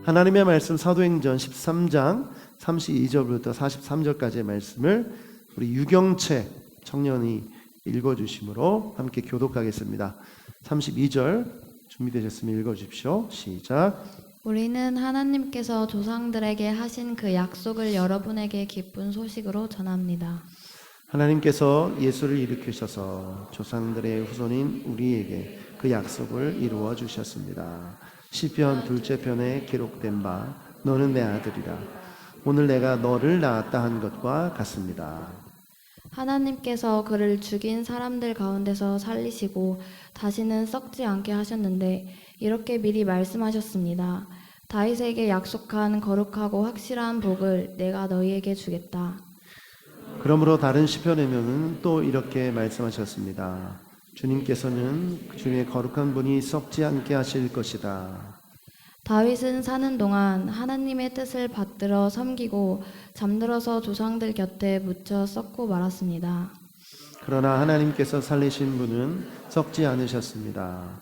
하나님의 말씀 사도행전 13장 32절부터 43절까지의 말씀을 우리 유경채 청년이 읽어주심으로 함께 교독하겠습니다. 32절 준비되셨으면 읽어주십시오. 시작. 우리는 하나님께서 조상들에게 하신 그 약속을 여러분에게 기쁜 소식으로 전합니다. 하나님께서 예수를 일으키셔서 조상들의 후손인 우리에게 그 약속을 이루어 주셨습니다. 시편 둘째 편에 기록된 바 너는 내 아들이라 오늘 내가 너를 낳았다 한 것과 같습니다. 하나님께서 그를 죽인 사람들 가운데서 살리시고 다시는 썩지 않게 하셨는데 이렇게 미리 말씀하셨습니다. 다윗에게 약속한 거룩하고 확실한 복을 내가 너희에게 주겠다. 그러므로 다른 시편에는 또 이렇게 말씀하셨습니다. 주님께서는 주님의 거룩한 분이 썩지 않게 하실 것이다. 다윗은 사는 동안 하나님의 뜻을 받들어 섬기고 잠들어서 조상들 곁에 묻혀 썩고 말았습니다. 그러나 하나님께서 살리신 분은 썩지 않으셨습니다.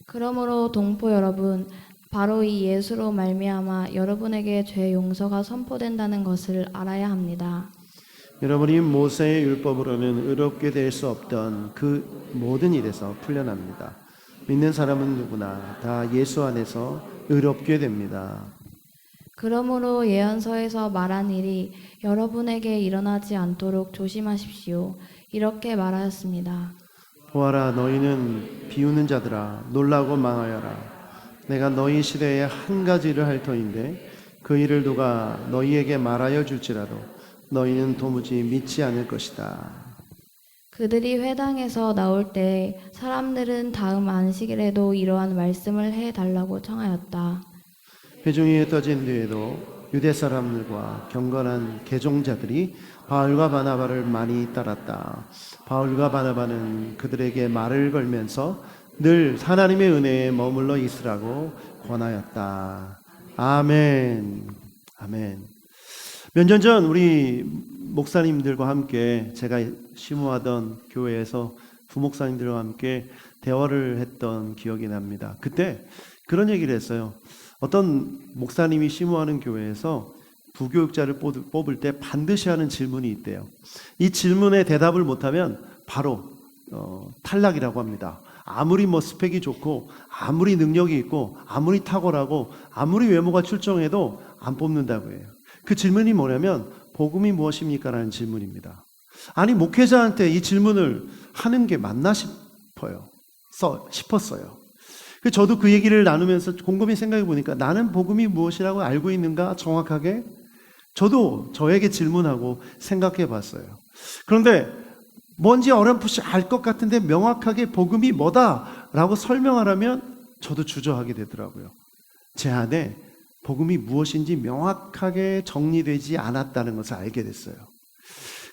그러므로 동포 여러분, 바로 이 예수로 말미암아 여러분에게 죄 용서가 선포된다는 것을 알아야 합니다. 여러분이 모세의 율법으로는 의롭게 될 수 없던 그 모든 일에서 풀려납니다. 믿는 사람은 누구나 다 예수 안에서 의롭게 됩니다. 그러므로 예언서에서 말한 일이 여러분에게 일어나지 않도록 조심하십시오. 이렇게 말하였습니다. 보아라, 너희는 비웃는 자들아, 놀라고 망하여라. 내가 너희 시대에 한 가지를 할 터인데 그 일을 누가 너희에게 말하여 줄지라도 너희는 도무지 믿지 않을 것이다. 그들이 회당에서 나올 때 사람들은 다음 안식일에도 이러한 말씀을 해달라고 청하였다. 회중이 떠진 뒤에도 유대 사람들과 경건한 개종자들이 바울과 바나바를 많이 따랐다. 바울과 바나바는 그들에게 말을 걸면서 늘 하나님의 은혜에 머물러 있으라고 권하였다. 아멘. 아멘. 몇 년 전 우리 목사님들과 함께 제가 심호하던 교회에서 부목사님들과 함께 대화를 했던 기억이 납니다. 그때 그런 얘기를 했어요. 어떤 목사님이 심호하는 교회에서 부교육자를 뽑을 때 반드시 하는 질문이 있대요. 이 질문에 대답을 못하면 바로 탈락이라고 합니다. 아무리 스펙이 좋고 아무리 능력이 있고 아무리 탁월하고 아무리 외모가 출중해도 안 뽑는다고 해요. 그 질문이 뭐냐면 복음이 무엇입니까? 라는 질문입니다. 아니 목회자한테 이 질문을 하는 게 맞나 싶었어요. 저도 그 얘기를 나누면서 곰곰이 생각해 보니까 나는 복음이 무엇이라고 알고 있는가 정확하게? 저도 저에게 질문하고 생각해 봤어요. 그런데 뭔지 어렴풋이 알 것 같은데 명확하게 복음이 뭐다라고 설명하라면 저도 주저하게 되더라고요. 제 안에 복음이 무엇인지 명확하게 정리되지 않았다는 것을 알게 됐어요.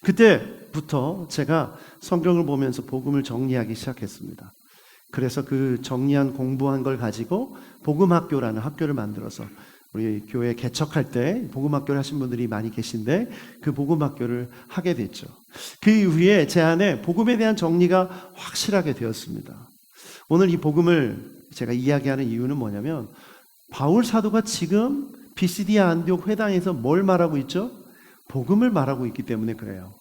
그때부터 제가 성경을 보면서 복음을 정리하기 시작했습니다. 그래서 그 정리한 공부한 걸 가지고 복음학교라는 학교를 만들어서 우리 교회 개척할 때 복음학교를 하신 분들이 많이 계신데 그 복음학교를 하게 됐죠. 그 이후에 제 안에 복음에 대한 정리가 확실하게 되었습니다. 오늘 이 복음을 제가 이야기하는 이유는 뭐냐면 바울 사도가 지금 비시디아 안디옥 회당에서 뭘 말하고 있죠? 복음을 말하고 있기 때문에 그래요.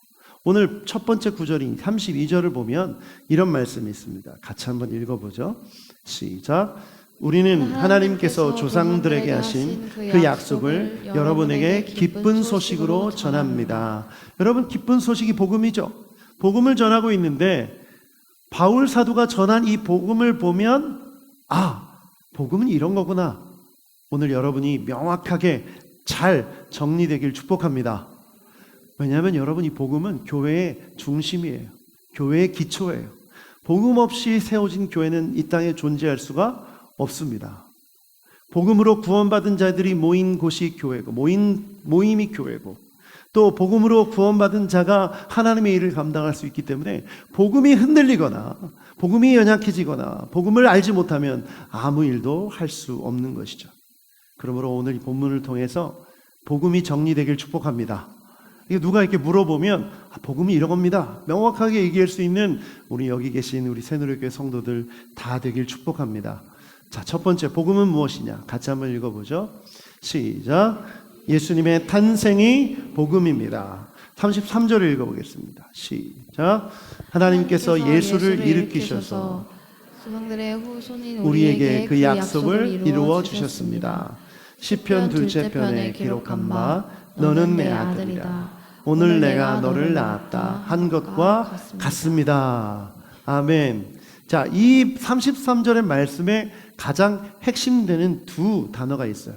오늘 첫 번째 구절인 32절을 보면 이런 말씀이 있습니다. 같이 한번 읽어보죠. 시작. 우리는 하나님께서 조상들에게 하신 그 약속을 여러분에게 기쁜 소식으로 전합니다. 여러분, 기쁜 소식이 복음이죠. 복음을 전하고 있는데 바울 사도가 전한 이 복음을 보면 복음은 이런 거구나. 오늘 여러분이 명확하게 잘 정리되길 축복합니다. 왜냐하면 여러분 이 복음은 교회의 중심이에요. 교회의 기초예요. 복음 없이 세워진 교회는 이 땅에 존재할 수가 없습니다. 복음으로 구원받은 자들이 모인 곳이 교회고 모임이 교회고 또 복음으로 구원받은 자가 하나님의 일을 감당할 수 있기 때문에 복음이 흔들리거나 복음이 연약해지거나 복음을 알지 못하면 아무 일도 할 수 없는 것이죠. 그러므로 오늘 이 본문을 통해서 복음이 정리되길 축복합니다. 누가 이렇게 물어보면 복음이 이런 겁니다. 명확하게 얘기할 수 있는 우리 여기 계신 우리 새누리교회 성도들 다 되길 축복합니다. 자, 첫 번째 복음은 무엇이냐? 같이 한번 읽어보죠. 시작. 예수님의 탄생이 복음입니다. 33절을 읽어보겠습니다. 시작. 하나님께서 예수를 일으키셔서 조상들의 후손인 우리에게 그 약속을 이루어 주셨습니다. 시편 둘째 편에 기록한 바 너는 내 아들이다. 오늘 내가 너를 낳았다 한 것과 같습니다. 아멘. 자, 이 33절의 말씀에 가장 핵심되는 두 단어가 있어요.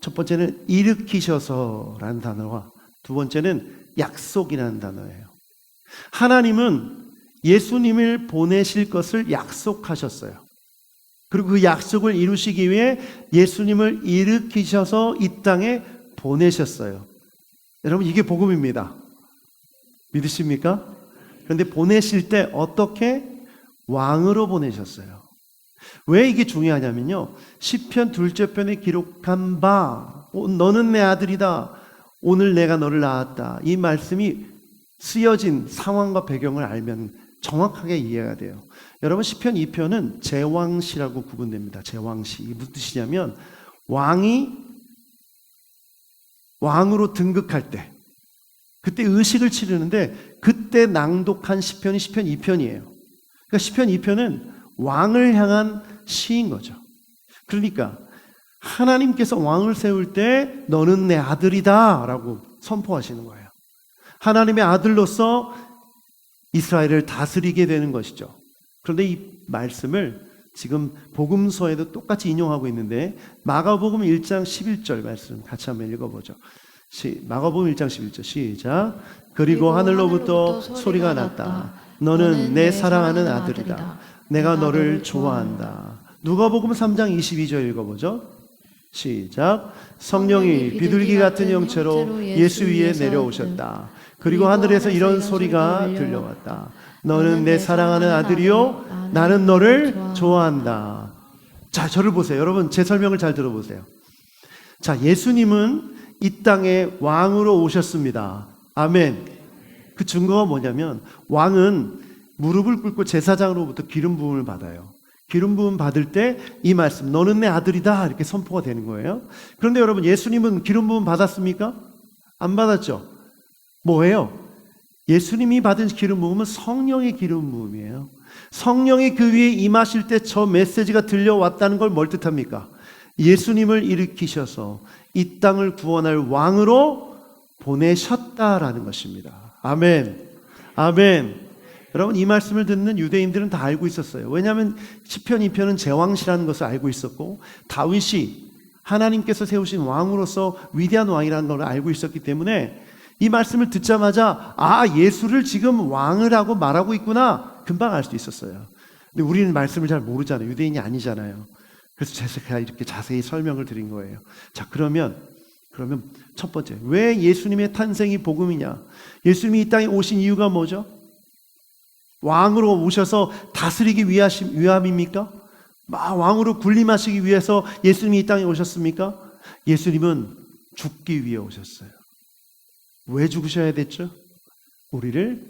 첫 번째는 일으키셔서라는 단어와 두 번째는 약속이라는 단어예요. 하나님은 예수님을 보내실 것을 약속하셨어요. 그리고 그 약속을 이루시기 위해 예수님을 일으키셔서 이 땅에 보내셨어요. 여러분, 이게 복음입니다. 믿으십니까? 그런데 보내실 때 어떻게? 왕으로 보내셨어요. 왜 이게 중요하냐면요, 시편 둘째 편에 기록한 바 너는 내 아들이다, 오늘 내가 너를 낳았다, 이 말씀이 쓰여진 상황과 배경을 알면 정확하게 이해가 돼요. 여러분, 시편 2편은 제왕시라고 구분됩니다. 제왕시. 이게 무슨 뜻이냐면 왕이 왕으로 등극할 때, 그때 의식을 치르는데 그때 낭독한 시편이 시편 2편이에요. 그러니까 시편 2편은 왕을 향한 시인 거죠. 그러니까 하나님께서 왕을 세울 때 너는 내 아들이다 라고 선포하시는 거예요. 하나님의 아들로서 이스라엘을 다스리게 되는 것이죠. 그런데 이 말씀을 지금 복음서에도 똑같이 인용하고 있는데 마가복음 1장 11절 말씀 같이 한번 읽어보죠. 마가복음 1장 11절 시작. 그리고 하늘로부터 소리가 났다. 너는 내 사랑하는 아들이다. 내가 너를 좋아한다. 누가복음 3장 22절 읽어보죠. 시작. 성령이 비둘기 같은 형체로 예수 위에 내려오셨다. 그리고 하늘에서 이런 소리가 들려왔다. 너는 내 사랑하는 아들이요 나는 너를 좋아한다. 자, 저를 보세요. 여러분, 제 설명을 잘 들어보세요. 자, 예수님은 이 땅에 왕으로 오셨습니다. 아멘. 그 증거가 뭐냐면 왕은 무릎을 꿇고 제사장으로부터 기름 부음을 받아요. 기름 부음 받을 때 이 말씀 너는 내 아들이다 이렇게 선포가 되는 거예요. 그런데 여러분, 예수님은 기름 부음 받았습니까? 안 받았죠. 뭐예요? 예수님이 받은 기름 부음은 성령의 기름 부음이에요. 성령이 그 위에 임하실 때 저 메시지가 들려왔다는 걸 뭘 뜻합니까? 예수님을 일으키셔서 이 땅을 구원할 왕으로 보내셨다라는 것입니다. 아멘. 아멘. 여러분, 이 말씀을 듣는 유대인들은 다 알고 있었어요. 왜냐하면 시편 2편은 제왕시라는 것을 알고 있었고 다윗이 하나님께서 세우신 왕으로서 위대한 왕이라는 걸 알고 있었기 때문에 이 말씀을 듣자마자 예수를 지금 왕을 하고 말하고 있구나 금방 알 수 있었어요. 근데 우리는 말씀을 잘 모르잖아요. 유대인이 아니잖아요. 그래서 제가 이렇게 자세히 설명을 드린 거예요. 자, 그러면 첫 번째, 왜 예수님의 탄생이 복음이냐? 예수님이 이 땅에 오신 이유가 뭐죠? 왕으로 오셔서 다스리기 위함입니까? 왕으로 군림하시기 위해서 예수님이 이 땅에 오셨습니까? 예수님은 죽기 위해 오셨어요. 왜 죽으셔야 됐죠? 우리를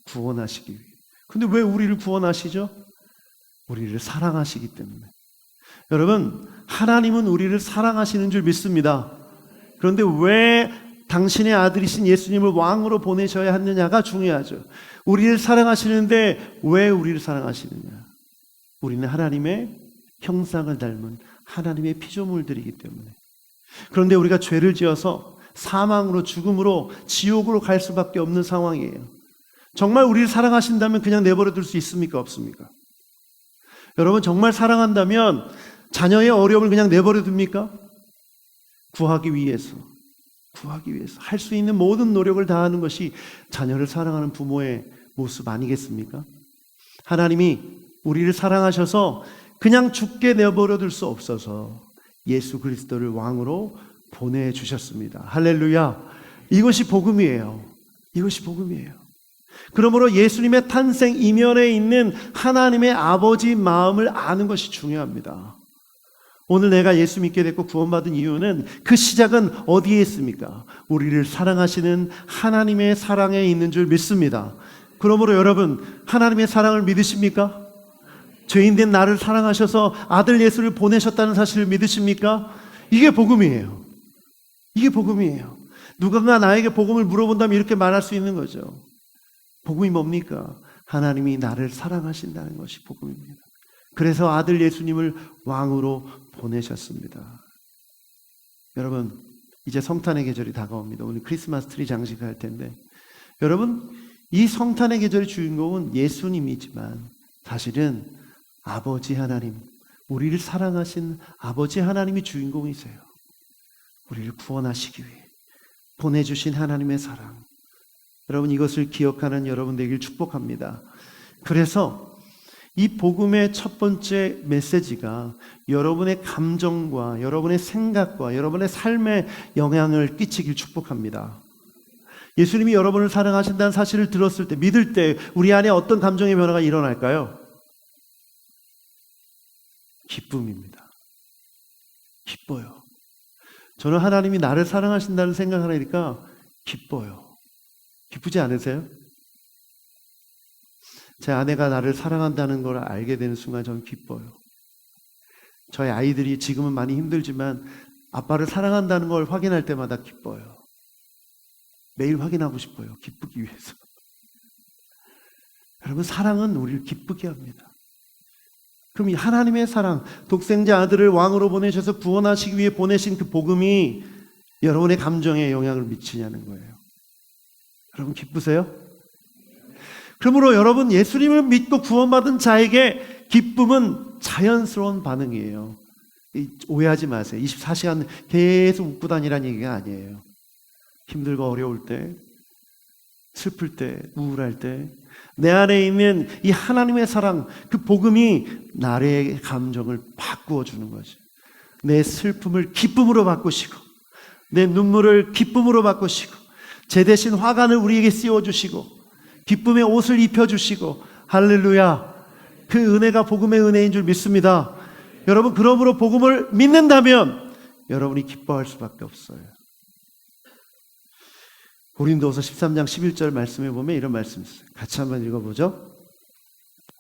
구원하시기 위해. 근데 왜 우리를 구원하시죠? 우리를 사랑하시기 때문에. 여러분, 하나님은 우리를 사랑하시는 줄 믿습니다. 그런데 왜 당신의 아들이신 예수님을 왕으로 보내셔야 하느냐가 중요하죠. 우리를 사랑하시는데 왜 우리를 사랑하시느냐? 우리는 하나님의 형상을 닮은 하나님의 피조물들이기 때문에. 그런데 우리가 죄를 지어서 사망으로, 죽음으로, 지옥으로 갈 수밖에 없는 상황이에요. 정말 우리를 사랑하신다면 그냥 내버려 둘 수 있습니까? 없습니까? 여러분, 정말 사랑한다면 자녀의 어려움을 그냥 내버려 둡니까? 구하기 위해서 할 수 있는 모든 노력을 다하는 것이 자녀를 사랑하는 부모의 모습 아니겠습니까? 하나님이 우리를 사랑하셔서 그냥 죽게 내버려 둘 수 없어서 예수 그리스도를 왕으로 보내주셨습니다. 할렐루야. 이것이 복음이에요. 이것이 복음이에요. 그러므로 예수님의 탄생 이면에 있는 하나님의 아버지 마음을 아는 것이 중요합니다. 오늘 내가 예수 믿게 됐고 구원받은 이유는 그 시작은 어디에 있습니까? 우리를 사랑하시는 하나님의 사랑에 있는 줄 믿습니다. 그러므로 여러분, 하나님의 사랑을 믿으십니까? 죄인된 나를 사랑하셔서 아들 예수를 보내셨다는 사실을 믿으십니까? 이게 복음이에요. 이게 복음이에요. 누군가 나에게 복음을 물어본다면 이렇게 말할 수 있는 거죠. 복음이 뭡니까? 하나님이 나를 사랑하신다는 것이 복음입니다. 그래서 아들 예수님을 왕으로 보내셨습니다. 여러분, 이제 성탄의 계절이 다가옵니다. 오늘 크리스마스 트리 장식할 텐데, 여러분, 이 성탄의 계절의 주인공은 예수님이지만 사실은 아버지 하나님, 우리를 사랑하신 아버지 하나님이 주인공이세요. 우리를 구원하시기 위해 보내주신 하나님의 사랑. 여러분, 이것을 기억하는 여러분 되길 축복합니다. 그래서 이 복음의 첫 번째 메시지가 여러분의 감정과 여러분의 생각과 여러분의 삶에 영향을 끼치길 축복합니다. 예수님이 여러분을 사랑하신다는 사실을 들었을 때, 믿을 때 우리 안에 어떤 감정의 변화가 일어날까요? 기쁨입니다. 기뻐요. 저는 하나님이 나를 사랑하신다는 생각을 하니까 기뻐요. 기쁘지 않으세요? 제 아내가 나를 사랑한다는 걸 알게 되는 순간 저는 기뻐요. 저희 아이들이 지금은 많이 힘들지만 아빠를 사랑한다는 걸 확인할 때마다 기뻐요. 매일 확인하고 싶어요. 기쁘기 위해서. 여러분, 사랑은 우리를 기쁘게 합니다. 그럼 이 하나님의 사랑, 독생자 아들을 왕으로 보내셔서 구원하시기 위해 보내신 그 복음이 여러분의 감정에 영향을 미치냐는 거예요. 여러분, 기쁘세요? 그러므로 여러분, 예수님을 믿고 구원받은 자에게 기쁨은 자연스러운 반응이에요. 오해하지 마세요. 24시간 계속 웃고 다니라는 얘기가 아니에요. 힘들고 어려울 때, 슬플 때, 우울할 때, 내 안에 있는 이 하나님의 사랑, 그 복음이 나의 감정을 바꾸어 주는 거죠. 내 슬픔을 기쁨으로 바꾸시고, 내 눈물을 기쁨으로 바꾸시고, 제 대신 화관을 우리에게 씌워주시고, 기쁨의 옷을 입혀주시고, 할렐루야. 그 은혜가 복음의 은혜인 줄 믿습니다. 여러분, 그러므로 복음을 믿는다면 여러분이 기뻐할 수밖에 없어요. 고린도서 13장 11절 말씀에 보면 이런 말씀이 있어요. 같이 한번 읽어보죠.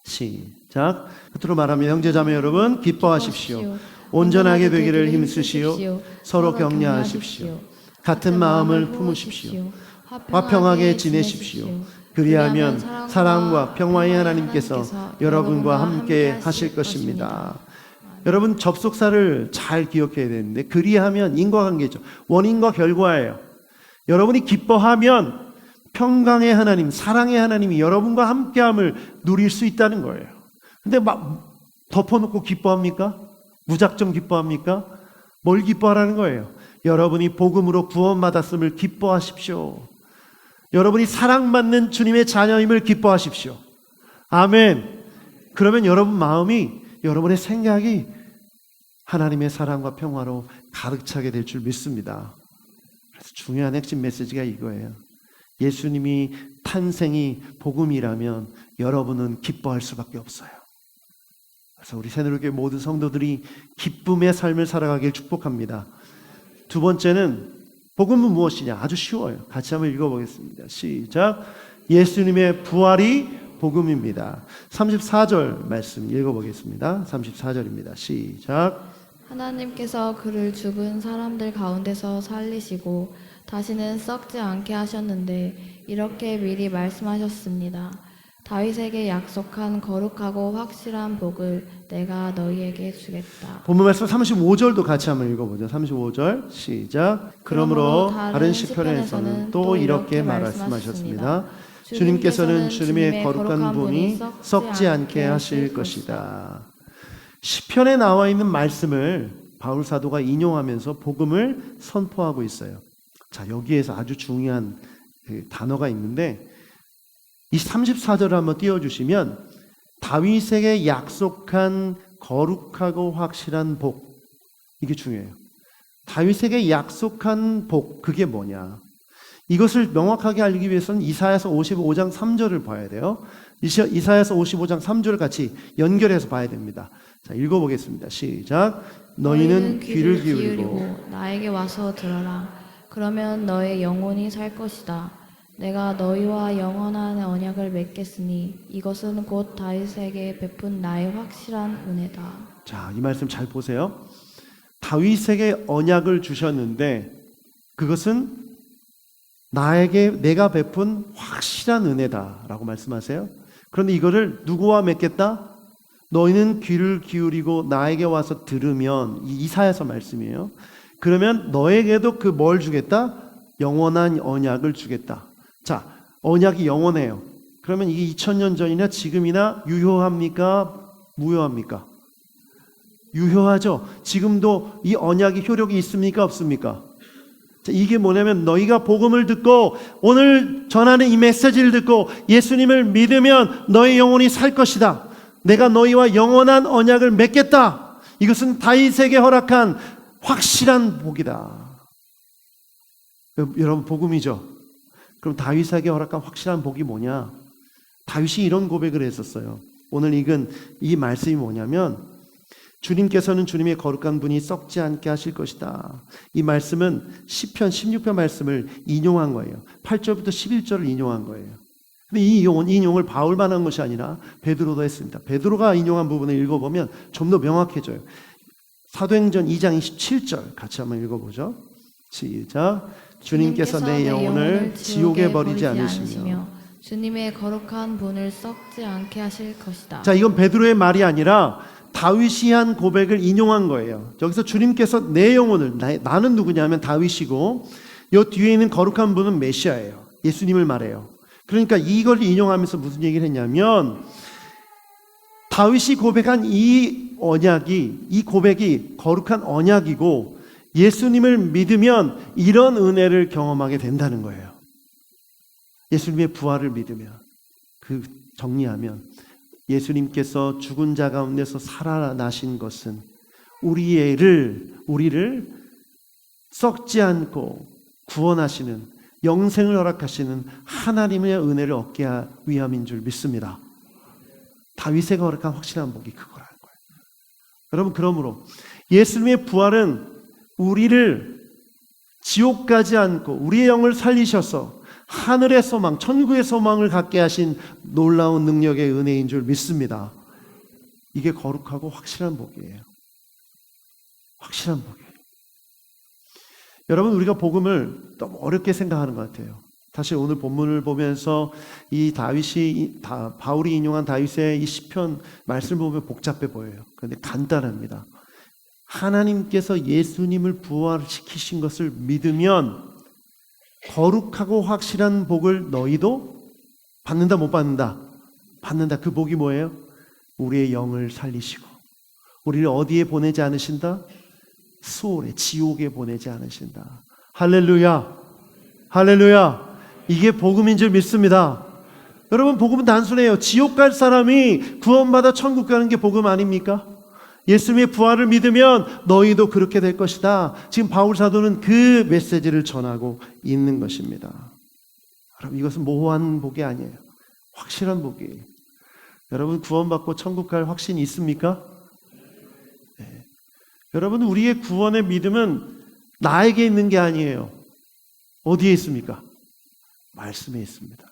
시작. 끝으로 말하면 형제자매 여러분, 기뻐하십시오. 온전하게 되기를 힘쓰시오. 서로 격려하십시오. 같은 마음을 품으십시오. 화평하게 지내십시오. 그리하면 사랑과 평화의 하나님께서 여러분과 함께 하실 것입니다. 여러분, 접속사를 잘 기억해야 되는데, 그리하면 인과관계죠. 원인과 결과예요. 여러분이 기뻐하면 평강의 하나님, 사랑의 하나님이 여러분과 함께함을 누릴 수 있다는 거예요. 근데 막 덮어놓고 기뻐합니까? 무작정 기뻐합니까? 뭘 기뻐하라는 거예요? 여러분이 복음으로 구원받았음을 기뻐하십시오. 여러분이 사랑받는 주님의 자녀임을 기뻐하십시오. 아멘. 그러면 여러분 마음이, 여러분의 생각이 하나님의 사랑과 평화로 가득 차게 될 줄 믿습니다. 그래서 중요한 핵심 메시지가 이거예요. 예수님이 탄생이 복음이라면 여러분은 기뻐할 수밖에 없어요. 그래서 우리 새누리교회 모든 성도들이 기쁨의 삶을 살아가길 축복합니다. 두 번째는 복음은 무엇이냐? 아주 쉬워요. 같이 한번 읽어보겠습니다. 시작. 예수님의 부활이 복음입니다. 34절 말씀 읽어보겠습니다. 34절입니다. 시작. 하나님께서 그를 죽은 사람들 가운데서 살리시고 다시는 썩지 않게 하셨는데 이렇게 미리 말씀하셨습니다. 다윗에게 약속한 거룩하고 확실한 복을 내가 너희에게 주겠다. 본문 말씀 35절도 같이 한번 읽어보죠. 35절 시작. 그러므로 다른 시편에서는 또 이렇게 말씀하셨습니다. 주님께서는 주님의 거룩한 분이 썩지 않게 하실 것이다. 시편에 나와 있는 말씀을 바울 사도가 인용하면서 복음을 선포하고 있어요. 자, 여기에서 아주 중요한 그 단어가 있는데, 이 34절을 한번 띄워주시면, 다윗에게 약속한 거룩하고 확실한 복, 이게 중요해요. 다윗에게 약속한 복, 그게 뭐냐? 이것을 명확하게 알기 위해서는 이사야서 55장 3절을 봐야 돼요. 이사야서 55장 3절을 같이 연결해서 봐야 됩니다. 자, 읽어보겠습니다. 시작. 너희는 귀를 기울이고 나에게 와서 들어라. 그러면 너의 영혼이 살 것이다. 내가 너희와 영원한 언약을 맺겠으니 이것은 곧 다윗에게 베푼 나의 확실한 은혜다. 자, 이 말씀 잘 보세요. 다윗에게 언약을 주셨는데 그것은 나에게 내가 베푼 확실한 은혜다라고 말씀하세요. 그런데 이거를 누구와 맺겠다? 너희는 귀를 기울이고 나에게 와서 들으면, 이 이사야서 말씀이에요. 그러면 너에게도 그 뭘 주겠다? 영원한 언약을 주겠다. 자, 언약이 영원해요. 그러면 이게 2000년 전이나 지금이나 유효합니까? 무효합니까? 유효하죠. 지금도 이 언약이 효력이 있습니까? 없습니까? 자, 이게 뭐냐면 너희가 복음을 듣고 오늘 전하는 이 메시지를 듣고 예수님을 믿으면 너희 영혼이 살 것이다. 내가 너희와 영원한 언약을 맺겠다. 이것은 다윗에게 허락한 확실한 복이다. 여러분, 복음이죠. 그럼 다윗에게 허락한 확실한 복이 뭐냐? 다윗이 이런 고백을 했었어요. 오늘 읽은 이 말씀이 뭐냐면 주님께서는 주님의 거룩한 분이 썩지 않게 하실 것이다. 이 말씀은 시편 16편 말씀을 인용한 거예요. 8절부터 11절을 인용한 거예요. 근데 이 인용을 바울만 한 것이 아니라 베드로도 했습니다. 베드로가 인용한 부분을 읽어보면 좀 더 명확해져요. 사도행전 2장 27절 같이 한번 읽어보죠. 시작. 주님께서 내 영혼을 지옥에 버리지 않으시며 주님의 거룩한 분을 썩지 않게 하실 것이다. 자, 이건 베드로의 말이 아니라 다윗이 한 고백을 인용한 거예요. 여기서 주님께서 내 영혼을, 나는 누구냐면 다윗이고 이 뒤에 있는 거룩한 분은 메시아예요. 예수님을 말해요. 그러니까 이걸 인용하면서 무슨 얘기를 했냐면 다윗이 고백한 이 언약이, 이 고백이 거룩한 언약이고 예수님을 믿으면 이런 은혜를 경험하게 된다는 거예요. 예수님의 부활을 믿으면, 그 정리하면 예수님께서 죽은 자 가운데서 살아나신 것은 우리를 썩지 않고 구원하시는, 영생을 허락하시는 하나님의 은혜를 얻기 위함인 줄 믿습니다. 다윗에게 허락한 확실한 복이 그거라는 거예요. 여러분, 그러므로 예수님의 부활은 우리를 지옥 가지 않고 우리의 영을 살리셔서 하늘의 소망, 천국의 소망을 갖게 하신 놀라운 능력의 은혜인 줄 믿습니다. 이게 거룩하고 확실한 복이에요. 확실한 복이에요. 여러분, 우리가 복음을 너무 어렵게 생각하는 것 같아요. 사실 오늘 본문을 보면서 이 바울이 인용한 다윗의 이 시편 말씀을 보면 복잡해 보여요. 그런데 간단합니다. 하나님께서 예수님을 부활시키신 것을 믿으면 거룩하고 확실한 복을 너희도 받는다, 못 받는다? 받는다. 그 복이 뭐예요? 우리의 영을 살리시고 우리를 어디에 보내지 않으신다? 수월에, 지옥에 보내지 않으신다. 할렐루야, 할렐루야. 이게 복음인 줄 믿습니다. 여러분, 복음은 단순해요. 지옥 갈 사람이 구원받아 천국 가는 게 복음 아닙니까? 예수님의 부활을 믿으면 너희도 그렇게 될 것이다. 지금 바울 사도는 그 메시지를 전하고 있는 것입니다. 여러분, 이것은 모호한 복이 아니에요. 확실한 복이에요. 여러분, 구원받고 천국 갈 확신이 있습니까? 네. 여러분, 우리의 구원의 믿음은 나에게 있는 게 아니에요. 어디에 있습니까? 말씀에 있습니다.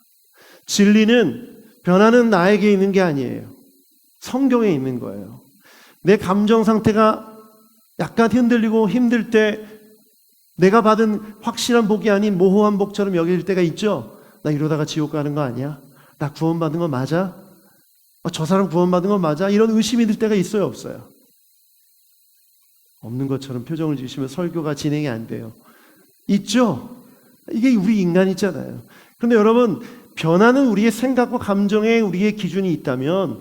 진리는 변화는 나에게 있는 게 아니에요. 성경에 있는 거예요. 내 감정 상태가 약간 흔들리고 힘들 때 내가 받은 확실한 복이 아닌 모호한 복처럼 여길 때가 있죠. 나 이러다가 지옥 가는 거 아니야? 나 구원받은 거 맞아? 저 사람 구원받은 거 맞아? 이런 의심이 들 때가 있어요, 없어요? 없는 것처럼 표정을 지으시면 설교가 진행이 안 돼요. 있죠? 이게 우리 인간이잖아요. 그런데 여러분, 변화는 우리의 생각과 감정에 우리의 기준이 있다면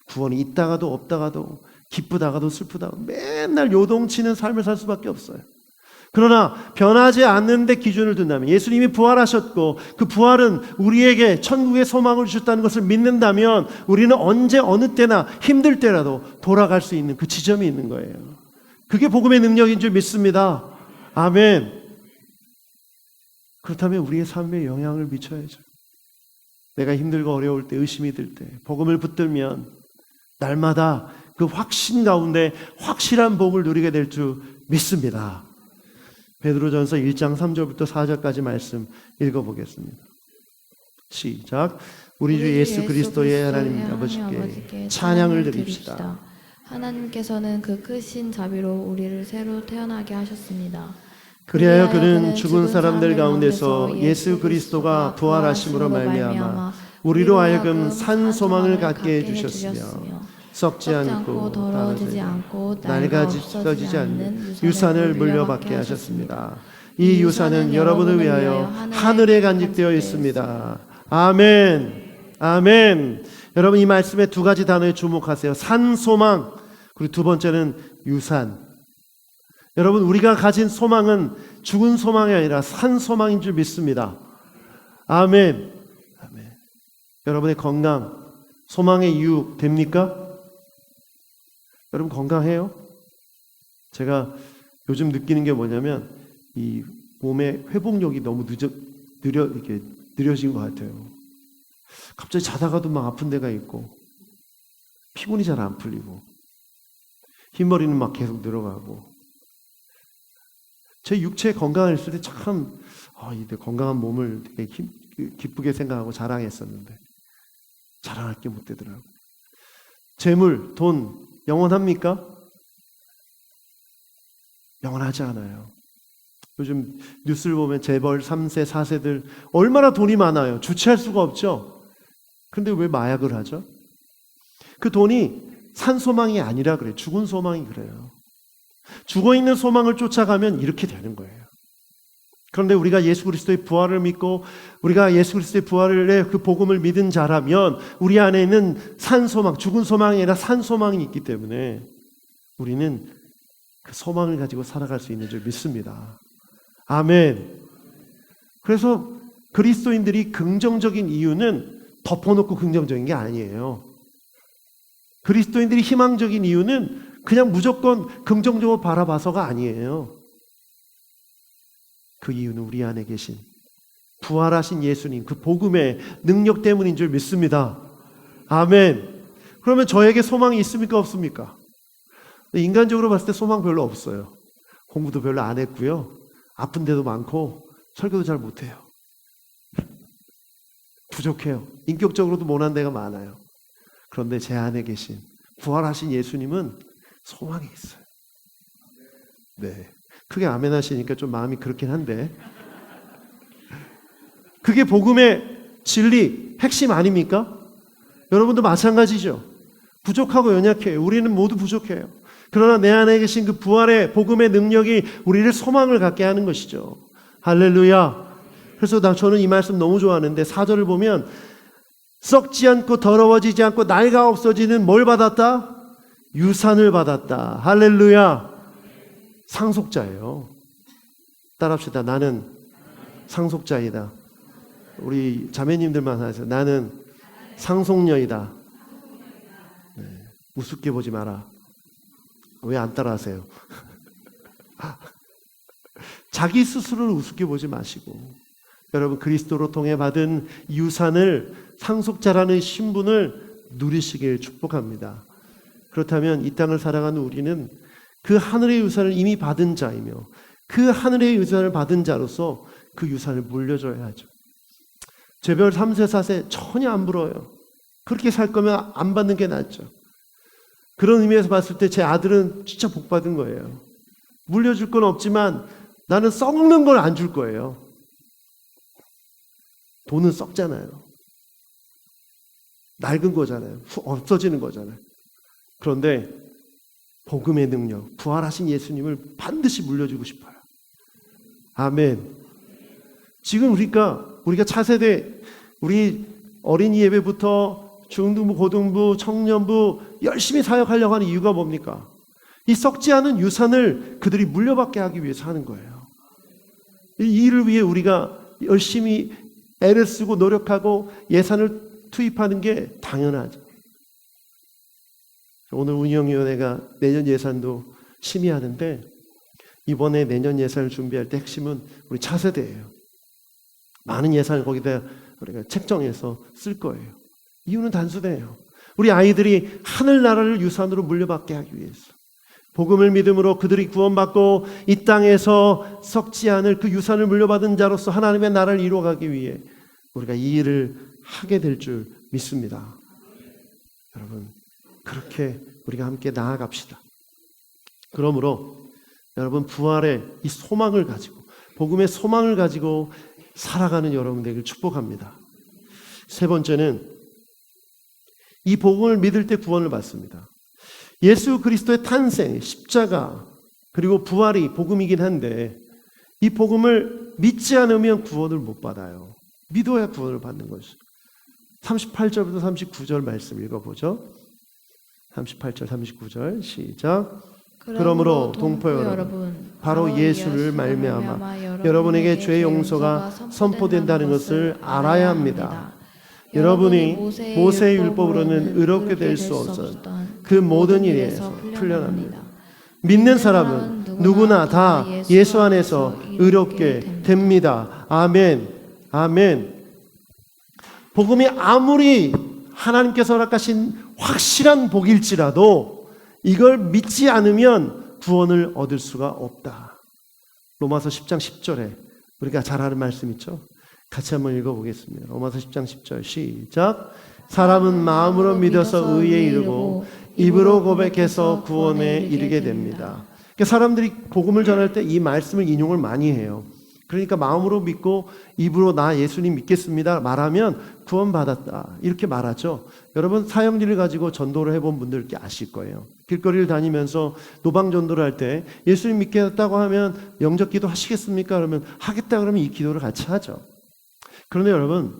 구원이 있다가도 없다가도 기쁘다가도 슬프다가도 맨날 요동치는 삶을 살 수밖에 없어요. 그러나 변하지 않는데 기준을 둔다면, 예수님이 부활하셨고 그 부활은 우리에게 천국의 소망을 주셨다는 것을 믿는다면 우리는 언제 어느 때나 힘들 때라도 돌아갈 수 있는 그 지점이 있는 거예요. 그게 복음의 능력인 줄 믿습니다. 아멘. 그렇다면 우리의 삶에 영향을 미쳐야죠. 내가 힘들고 어려울 때, 의심이 들 때 복음을 붙들면 날마다 그 확신 가운데 확실한 복을 누리게 될 줄 믿습니다. 베드로전서 1장 3절부터 4절까지 말씀 읽어보겠습니다. 시작. 우리 주 예수 그리스도의 하나님 아버지께 찬양을 드립시다. 하나님께서는 그 크신 자비로 우리를 새로 태어나게 하셨습니다. 그리하여 그는 죽은 사람들 가운데서 예수 그리스도가 부활하심으로 말미암아 우리로 하여금 산 소망을 갖게 해주셨으며 썩지 않고 더러워지지 않고 낡아지지 않는 유산을 물려받게 하셨습니다. 이 유산은 여러분을 위하여 하늘에 간직되어 있습니다. 아멘. 아멘. 여러분 이 말씀에 두 가지 단어에 주목하세요. 산 소망, 그리고 두 번째는 유산. 여러분 우리가 가진 소망은 죽은 소망이 아니라 산 소망인 줄 믿습니다. 아멘. 아멘. 여러분의 건강, 소망의 이유 됩니까? 여러분 건강해요? 제가 요즘 느끼는 게 뭐냐면 이 몸의 회복력이 너무 느려진 것 같아요. 갑자기 자다가도 막 아픈 데가 있고 피곤이 잘 안 풀리고 흰머리는 막 계속 늘어가고 제 육체 건강을 있을 때 참 내 건강한 몸을 되게 기쁘게 생각하고 자랑했었는데 자랑할 게 못 되더라고요. 재물, 돈 영원합니까? 영원하지 않아요. 요즘 뉴스를 보면 재벌 3세, 4세들 얼마나 돈이 많아요. 주체할 수가 없죠. 그런데 왜 마약을 하죠? 그 돈이 산 소망이 아니라 그래요. 죽은 소망이 그래요. 죽어있는 소망을 쫓아가면 이렇게 되는 거예요. 그런데 우리가 예수 그리스도의 부활을 믿고 우리가 예수 그리스도의 부활의 그 복음을 믿은 자라면 우리 안에 있는 산 소망, 죽은 소망이 아니라 산 소망이 있기 때문에 우리는 그 소망을 가지고 살아갈 수 있는 줄 믿습니다. 아멘. 그래서 그리스도인들이 긍정적인 이유는 덮어놓고 긍정적인 게 아니에요. 그리스도인들이 희망적인 이유는 그냥 무조건 긍정적으로 바라봐서가 아니에요. 그 이유는 우리 안에 계신 부활하신 예수님 그 복음의 능력 때문인 줄 믿습니다. 아멘. 그러면 저에게 소망이 있습니까 없습니까? 인간적으로 봤을 때 소망 별로 없어요. 공부도 별로 안 했고요. 아픈 데도 많고 설교도 잘 못해요. 부족해요. 인격적으로도 못한 데가 많아요. 그런데 제 안에 계신 부활하신 예수님은 소망이 있어요. 네. 크게 아멘 하시니까 좀 마음이 그렇긴 한데 그게 복음의 진리, 핵심 아닙니까? 여러분도 마찬가지죠. 부족하고 연약해요. 우리는 모두 부족해요. 그러나 내 안에 계신 그 부활의 복음의 능력이 우리를 소망을 갖게 하는 것이죠. 할렐루야. 그래서 저는 이 말씀 너무 좋아하는데 4절을 보면 썩지 않고 더러워지지 않고 낡아 없어지는 뭘 받았다? 유산을 받았다. 할렐루야. 상속자예요. 따라합시다. 나는 상속자이다. 우리 자매님들만 하세요. 나는 상속녀이다. 네. 우습게 보지 마라. 왜 안 따라하세요? 자기 스스로를 우습게 보지 마시고 여러분 그리스도로 통해 받은 유산을 상속자라는 신분을 누리시길 축복합니다. 그렇다면 이 땅을 살아가는 우리는 그 하늘의 유산을 이미 받은 자이며 그 하늘의 유산을 받은 자로서 그 유산을 물려줘야 하죠. 재벌 3세 4세 전혀 안 부러워요. 그렇게 살 거면 안 받는 게 낫죠. 그런 의미에서 봤을 때 제 아들은 진짜 복 받은 거예요. 물려줄 건 없지만 나는 썩는 걸 안 줄 거예요. 돈은 썩잖아요. 낡은 거잖아요. 없어지는 거잖아요. 그런데 복음의 능력, 부활하신 예수님을 반드시 물려주고 싶어요. 아멘. 지금 우리가 차세대, 우리 어린이 예배부터 중등부, 고등부, 청년부 열심히 사역하려고 하는 이유가 뭡니까? 이 썩지 않은 유산을 그들이 물려받게 하기 위해서 하는 거예요. 이 일을 위해 우리가 열심히 애를 쓰고 노력하고 예산을 투입하는 게 당연하죠. 오늘 운영위원회가 내년 예산도 심의하는데 이번에 내년 예산을 준비할 때 핵심은 우리 차세대예요. 많은 예산을 거기다 우리가 책정해서 쓸 거예요. 이유는 단순해요. 우리 아이들이 하늘나라를 유산으로 물려받게 하기 위해서 복음을 믿음으로 그들이 구원받고 이 땅에서 썩지 않을 그 유산을 물려받은 자로서 하나님의 나라를 이루어가기 위해 우리가 이 일을 하게 될 줄 믿습니다. 여러분, 그렇게 우리가 함께 나아갑시다. 그러므로 여러분, 부활의 이 소망을 가지고, 복음의 소망을 가지고 살아가는 여러분 되기를 축복합니다. 세 번째는 이 복음을 믿을 때 구원을 받습니다. 예수 그리스도의 탄생, 십자가, 그리고 부활이 복음이긴 한데 이 복음을 믿지 않으면 구원을 못 받아요. 믿어야 구원을 받는 것이죠. 38절부터 39절 말씀 읽어보죠. 38절, 39절 시작. 그러므로 동포 여러분, 바로 예수를 말미암아 여러분에게 죄 용서가 선포된다는 것을 알아야 합니다. 여러분이 모세의 율법으로는 의롭게 될 수 없었던 그 모든 일에서 풀려납니다. 믿는 사람은 누구나 다 예수 안에서 의롭게 됩니다. 아멘. 아멘. 복음이 아무리 하나님께서 허락하신 확실한 복일지라도 이걸 믿지 않으면 구원을 얻을 수가 없다. 로마서 10장 10절에 우리가 잘 아는 말씀 있죠? 같이 한번 읽어보겠습니다. 로마서 10장 10절 시작. 사람은 마음으로 믿어서 의에 이르고 입으로 고백해서 구원에 이르게 됩니다. 그러니까 사람들이 복음을 전할 때 이 말씀을 인용을 많이 해요. 그러니까 마음으로 믿고 입으로 나 예수님 믿겠습니다 말하면 구원받았다 이렇게 말하죠. 여러분, 사형리를 가지고 전도를 해본 분들께 아실 거예요. 길거리를 다니면서 노방전도를 할 때 예수님 믿겠다고 하면 영접기도 하시겠습니까? 그러면 하겠다 그러면 이 기도를 같이 하죠. 그런데 여러분,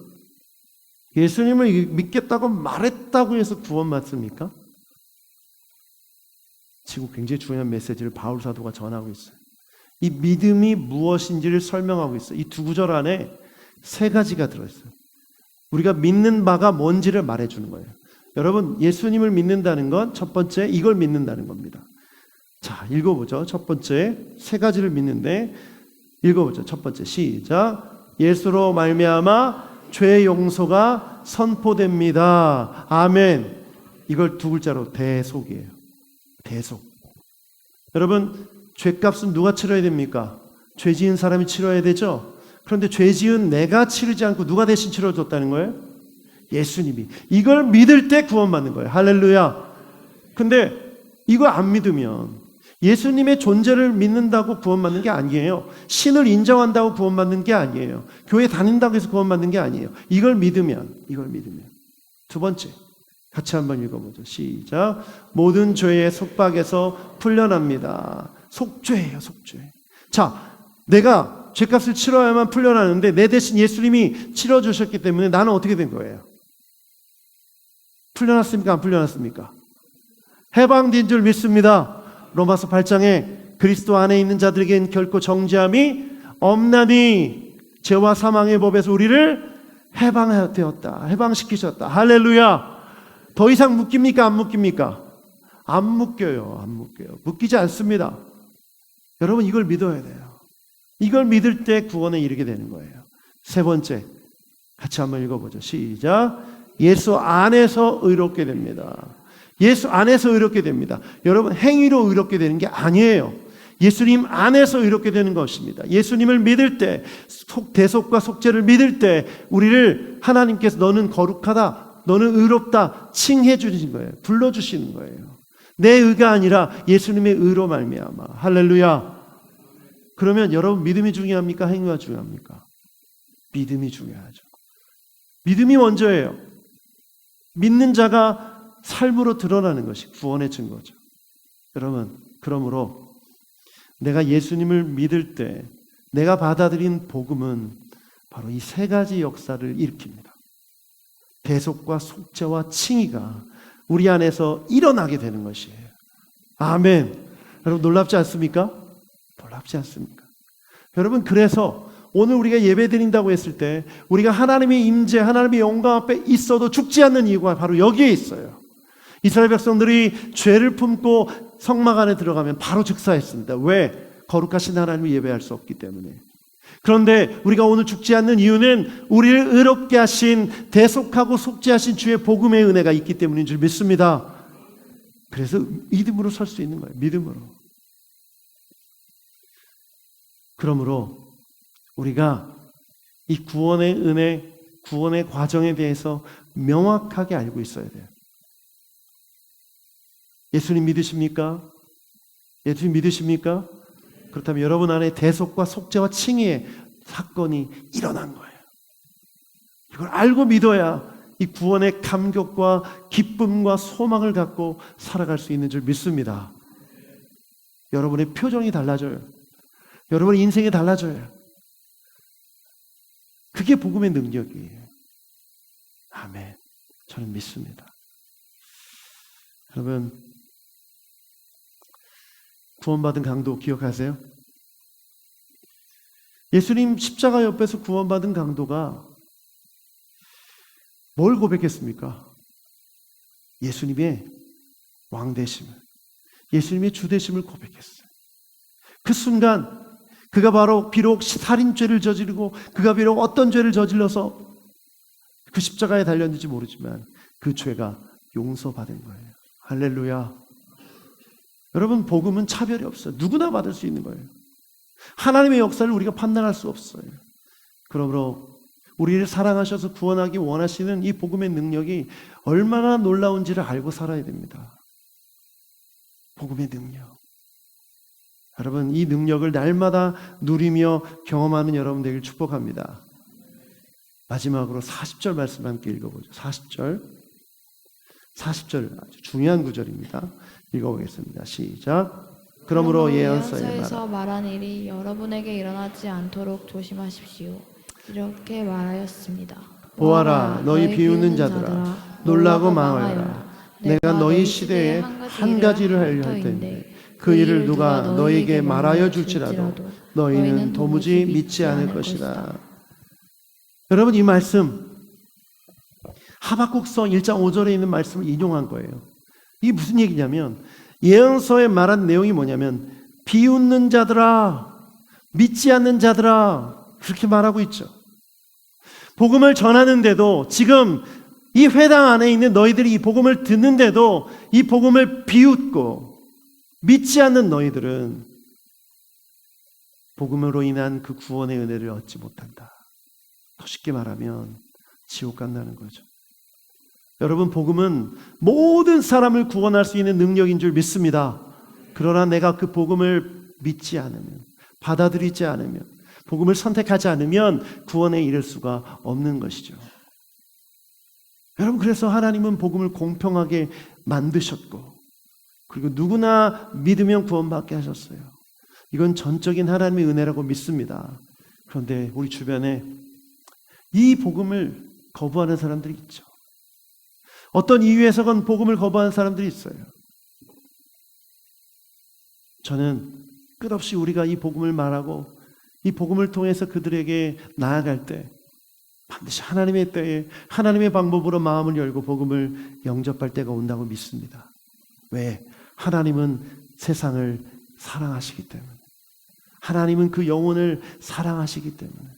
예수님을 믿겠다고 말했다고 해서 구원받습니까? 지금 굉장히 중요한 메시지를 바울 사도가 전하고 있어요. 이 믿음이 무엇인지를 설명하고 있어요. 이 두 구절 안에 세 가지가 들어있어요. 우리가 믿는 바가 뭔지를 말해주는 거예요. 여러분, 예수님을 믿는다는 건 첫 번째 이걸 믿는다는 겁니다. 자, 읽어보죠. 첫 번째 세 가지를 믿는데 읽어보죠. 첫 번째 시작. 예수로 말미암아 죄 용서가 선포됩니다. 아멘. 이걸 두 글자로 대속이에요. 대속. 여러분, 죄값은 누가 치러야 됩니까? 죄 지은 사람이 치러야 되죠. 그런데 죄 지은 내가 치르지 않고 누가 대신 치러줬다는 거예요? 예수님이. 이걸 믿을 때 구원받는 거예요. 할렐루야. 근데 이거 안 믿으면 예수님의 존재를 믿는다고 구원받는 게 아니에요. 신을 인정한다고 구원받는 게 아니에요. 교회 다닌다고 해서 구원받는 게 아니에요. 이걸 믿으면. 두 번째, 같이 한번 읽어보죠. 시작. 모든 죄의 속박에서 풀려납니다. 속죄예요, 속죄. 자, 내가 죄값을 치러야만 풀려나는데 내 대신 예수님이 치러주셨기 때문에 나는 어떻게 된 거예요? 풀려났습니까? 안 풀려났습니까? 해방된 줄 믿습니다. 로마서 8장에 그리스도 안에 있는 자들에게는 결코 정죄함이 없나니 죄와 사망의 법에서 우리를 해방되었다. 해방시키셨다. 할렐루야. 더 이상 묶입니까? 안 묶입니까? 안 묶여요. 안 묶여요. 묶이지 않습니다. 여러분, 이걸 믿어야 돼요. 이걸 믿을 때 구원에 이르게 되는 거예요. 세 번째, 같이 한번 읽어보죠. 시작. 예수 안에서 의롭게 됩니다. 예수 안에서 의롭게 됩니다. 여러분, 행위로 의롭게 되는 게 아니에요. 예수님 안에서 의롭게 되는 것입니다. 예수님을 믿을 때, 대속과 속죄를 믿을 때 우리를 하나님께서 너는 거룩하다, 너는 의롭다 칭해 주신 거예요. 불러주시는 거예요. 내 의가 아니라 예수님의 의로 말미암아. 할렐루야. 그러면 여러분, 믿음이 중요합니까? 행위가 중요합니까? 믿음이 중요하죠. 믿음이 먼저예요. 믿는 자가 삶으로 드러나는 것이 구원의 증거죠. 여러분, 그러므로 내가 예수님을 믿을 때 내가 받아들인 복음은 바로 이 세 가지 역사를 일으킵니다. 대속과 속죄와 칭의가 우리 안에서 일어나게 되는 것이에요. 아멘. 여러분, 놀랍지 않습니까? 놀랍지 않습니까? 여러분, 그래서 오늘 우리가 예배 드린다고 했을 때 우리가 하나님의 임재, 하나님의 영광 앞에 있어도 죽지 않는 이유가 바로 여기에 있어요. 이스라엘 백성들이 죄를 품고 성막 안에 들어가면 바로 즉사했습니다. 왜? 거룩하신 하나님을 예배할 수 없기 때문에. 그런데 우리가 오늘 죽지 않는 이유는 우리를 의롭게 하신, 대속하고 속죄하신 주의 복음의 은혜가 있기 때문인 줄 믿습니다. 그래서 믿음으로 설 수 있는 거예요. 믿음으로. 그러므로 우리가 이 구원의 은혜, 구원의 과정에 대해서 명확하게 알고 있어야 돼요. 예수님 믿으십니까? 예수님 믿으십니까? 그렇다면 여러분 안에 대속과 속죄와 칭의의 사건이 일어난 거예요. 이걸 알고 믿어야 이 구원의 감격과 기쁨과 소망을 갖고 살아갈 수 있는 줄 믿습니다. 여러분의 표정이 달라져요. 여러분의 인생이 달라져요. 그게 복음의 능력이에요. 아멘. 저는 믿습니다. 여러분, 구원받은 강도 기억하세요? 예수님 십자가 옆에서 구원받은 강도가 뭘 고백했습니까? 예수님의 왕되심을, 예수님의 주되심을 고백했어요. 그 순간 그가 바로 비록 살인죄를 저지르고 그가 비록 어떤 죄를 저질러서 그 십자가에 달렸는지 모르지만 그 죄가 용서받은 거예요. 할렐루야. 여러분, 복음은 차별이 없어요. 누구나 받을 수 있는 거예요. 하나님의 역사를 우리가 판단할 수 없어요. 그러므로 우리를 사랑하셔서 구원하기 원하시는 이 복음의 능력이 얼마나 놀라운지를 알고 살아야 됩니다. 복음의 능력. 여러분, 이 능력을 날마다 누리며 경험하는 여러분 되길 축복합니다. 마지막으로 40절 말씀 함께 읽어보죠. 40절 아주 중요한 구절입니다. 읽어보겠습니다. 시작. 그러므로 예언서에서 말한 일이 여러분에게 일어나지 않도록 조심하십시오. 이렇게 말하였습니다. 보아라, 너희 비웃는 자들아, 놀라고 망하여라. 내가 너희 시대에 한 가지를 하려 할 때인데 그 일을 누가 너희에게 말하여 줄지라도 너희는 도무지 믿지 않을 것이다. 여러분, 이 말씀 하박국서 1장 5절에 있는 말씀을 인용한 거예요. 이게 무슨 얘기냐면 예언서에 말한 내용이 뭐냐면 비웃는 자들아, 믿지 않는 자들아, 그렇게 말하고 있죠. 복음을 전하는데도 지금 이 회당 안에 있는 너희들이 이 복음을 듣는데도 이 복음을 비웃고 믿지 않는 너희들은 복음으로 인한 그 구원의 은혜를 얻지 못한다. 더 쉽게 말하면 지옥 간다는 거죠. 여러분, 복음은 모든 사람을 구원할 수 있는 능력인 줄 믿습니다. 그러나 내가 그 복음을 믿지 않으면, 받아들이지 않으면, 복음을 선택하지 않으면 구원에 이를 수가 없는 것이죠. 여러분, 그래서 하나님은 복음을 공평하게 만드셨고 그리고 누구나 믿으면 구원받게 하셨어요. 이건 전적인 하나님의 은혜라고 믿습니다. 그런데 우리 주변에 이 복음을 거부하는 사람들이 있죠. 어떤 이유에서건 복음을 거부하는 사람들이 있어요. 저는 끝없이 우리가 이 복음을 말하고 이 복음을 통해서 그들에게 나아갈 때 반드시 하나님의 때에 하나님의 방법으로 마음을 열고 복음을 영접할 때가 온다고 믿습니다. 왜? 하나님은 세상을 사랑하시기 때문에, 하나님은 그 영혼을 사랑하시기 때문에,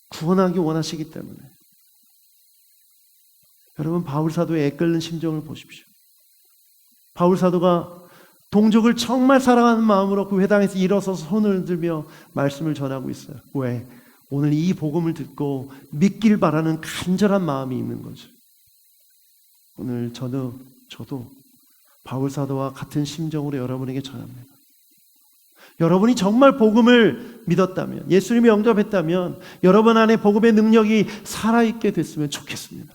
구원하기 원하시기 때문에. 여러분, 바울사도의 애끓는 심정을 보십시오. 바울사도가 동족을 정말 사랑하는 마음으로 그 회당에서 일어서서 손을 들며 말씀을 전하고 있어요. 왜? 오늘 이 복음을 듣고 믿길 바라는 간절한 마음이 있는 거죠. 오늘 저도 바울사도와 같은 심정으로 여러분에게 전합니다. 여러분이 정말 복음을 믿었다면, 예수님이 영접했다면 여러분 안에 복음의 능력이 살아있게 됐으면 좋겠습니다.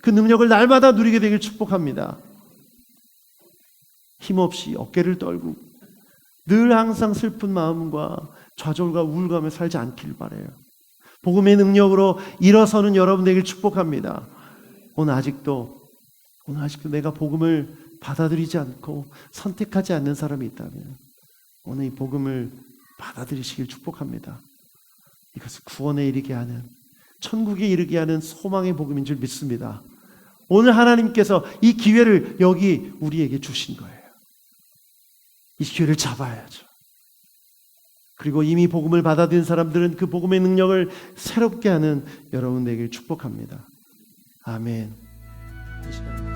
그 능력을 날마다 누리게 되길 축복합니다. 힘없이 어깨를 떨고 늘 항상 슬픈 마음과 좌절과 우울감에 살지 않길 바라요. 복음의 능력으로 일어서는 여러분 되길 축복합니다. 오늘 아직도 내가 복음을 받아들이지 않고 선택하지 않는 사람이 있다면 오늘 이 복음을 받아들이시길 축복합니다. 이것은 구원에 이르게 하는, 천국에 이르게 하는 소망의 복음인 줄 믿습니다. 오늘 하나님께서 이 기회를 여기 우리에게 주신 거예요. 이 기회를 잡아야죠. 그리고 이미 복음을 받아들인 사람들은 그 복음의 능력을 새롭게 하는 여러분 되길 축복합니다. 아멘. 이 시간